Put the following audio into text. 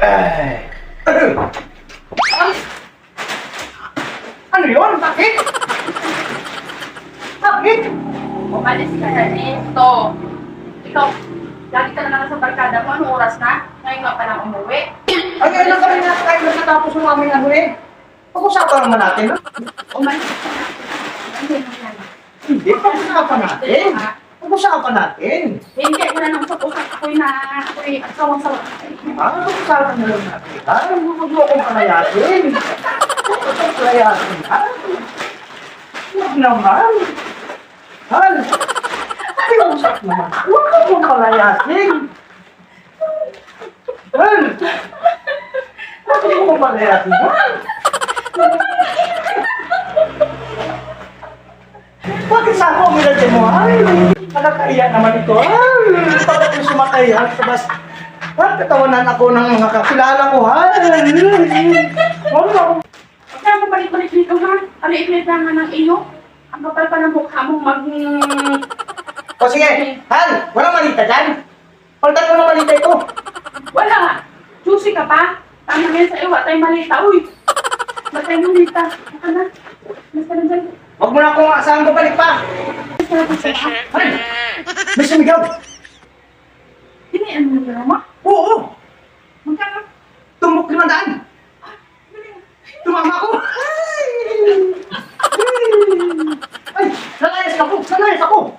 Ay. Ano yun? Bakit? Bakit? Umalis ka na dito. Ikaw, lagi ka na lang sa barkada mo. Anong oras na? Ngayon nga pa lang umuwi. Ay, kailan kami nakakain na natapos ng aming ano eh. Pag-usapan naman natin, ha? Umalis ka na. Hindi mo yan. Hindi, pag-usapan natin. Pag-usapan natin. Hindi, wala nang usap-usap. Ako'y asawang-sawa. Pag-usapan na lang natin, ha? Huwag mo akong palayasin. Huwag akong palayasin, ha? Huwag naman. Hal, pag-usap naman. Huwag akong palayasin. Hal, huwag akong palayasin, ha? Bakit sa ako umilag mo? Ay, nakakaiya naman ito. Ay, bakit yung sumakay? Sabas, katawanan ako ng mga kakilala ko. Ay, ano? Huwag ka mo balik-balik dito ha. Aliit-liit na nga ng iyo. Ang kapal pa ng mukha mo O sige, Han, walang malita dyan. Palitan mo na malita ito. Wala! Juicy ka pa? Tama yan sa iyo, wala tayong malita. Uy! Wala tayong malita. Baka na. Basta na dyan. Huwag mo na akong asahan babalik pa. Han, may sumigaw. Hindi, ano mo mo? Oo, Magkano? tumbok 500. Tumama ako. Ay, nalayas ako.